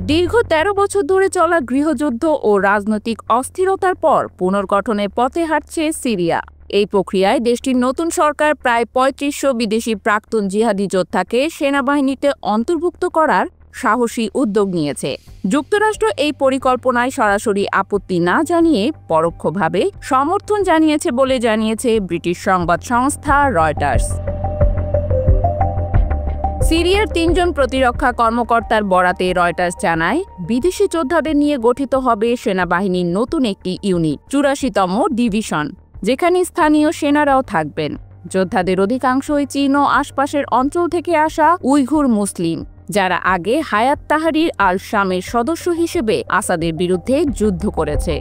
দীর্ঘ ১৩ বছর ধরে চলা গৃহযুদ্ধ ও রাজনৈতিক অস্থিরতার পর পুনর্গঠনের পথে হাঁটছে সিরিয়া। এই প্রক্রিয়ায় দেশটির নতুন সরকার প্রায় ৩৫০০ বিদেশি প্রাক্তন জিহাদি যোদ্ধাকে সেনাবাহিনীতে অন্তর্ভুক্ত করার সাহসী উদ্যোগ নিয়েছে। যুক্তরাষ্ট্র এই পরিকল্পনায় সরাসরি আপত্তি না জানিয়ে পরোক্ষভাবে সমর্থন জানিয়েছে বলে জানিয়েছে ব্রিটিশ সংবাদ সংস্থা রয়টার্স। সিরিয়ার ৩ জন প্রতিরক্ষা কর্মকর্তার বরাতে রয়টার্স জানায়, বিদেশি যোদ্ধাদের নিয়ে গঠিত হবে সেনাবাহিনীর নতুন একটি ইউনিট, ৮৪তম ডিভিশন, যেখানে স্থানীয় সেনারাও থাকবেন। যোদ্ধাদের অধিকাংশই চীন ও আশপাশের অঞ্চল থেকে আসা উইঘুর মুসলিম, যারা আগে হায়াত তাহরির আল শামের সদস্য হিসেবে আসাদের বিরুদ্ধে যুদ্ধ করেছে।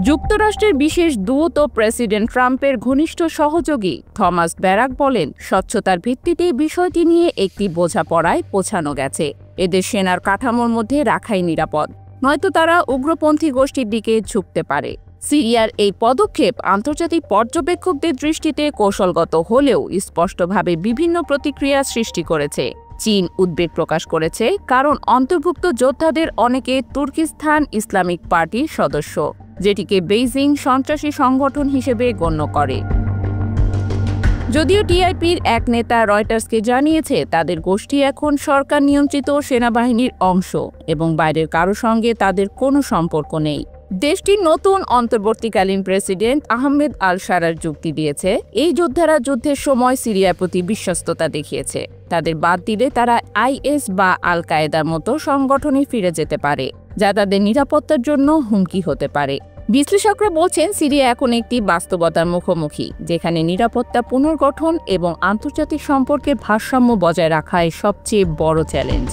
যুক্তরাষ্ট্রের বিশেষ দূত ও প্রেসিডেন্ট ট্রাম্পের ঘনিষ্ঠ সহযোগী থমাস ব্যারাক বলেন, স্বচ্ছতার ভিত্তিতে বিষয়টি নিয়ে একটি বোঝাপড়ায় পৌঁছানো গেছে। এদের সেনার কাঠামোর মধ্যে রাখাই নিরাপদ, নয়তো তারা উগ্রপন্থী গোষ্ঠীর দিকে ঝুঁকতে পারে। সিরিয়ার এই পদক্ষেপ আন্তর্জাতিক পর্যবেক্ষকদের দৃষ্টিতে কৌশলগত হলেও স্পষ্টভাবে বিভিন্ন প্রতিক্রিয়া সৃষ্টি করেছে। চীন উদ্বেগ প্রকাশ করেছে, কারণ অন্তর্ভুক্ত যোদ্ধাদের অনেকে তুর্কিস্তান ইসলামিক পার্টির সদস্য, যেটিকে বেইজিং সন্ত্রাসী সংগঠন হিসেবে গণ্য করে। যদিও টিআইপির এক নেতা রয়টার্সকে জানিয়েছে, তাদের গোষ্ঠী এখন সরকার নিয়ন্ত্রিত সেনাবাহিনীর অংশ এবং বাইরের কারো সঙ্গে তাদের কোনো সম্পর্ক নেই। দেশটির নতুন অন্তর্বর্তীকালীন প্রেসিডেন্ট আহমেদ আল শারার যুক্তি দিয়েছে, এই যোদ্ধারা যুদ্ধের সময় সিরিয়ার প্রতি বিশ্বস্ততা দেখিয়েছে। তাদের বাদ দিলে তারা আইএস বা আল কায়েদার মতো সংগঠনে ফিরে যেতে পারে, যা তাদের নিরাপত্তার জন্য হুমকি হতে পারে। বিশ্লেষকরা বলছেন, সিরিয়া এখন একটি বাস্তবতার মুখোমুখি, যেখানে নিরাপত্তা পুনর্গঠন এবং আন্তর্জাতিক সম্পর্কের ভারসাম্য বজায় রাখাই সবচেয়ে বড় চ্যালেঞ্জ।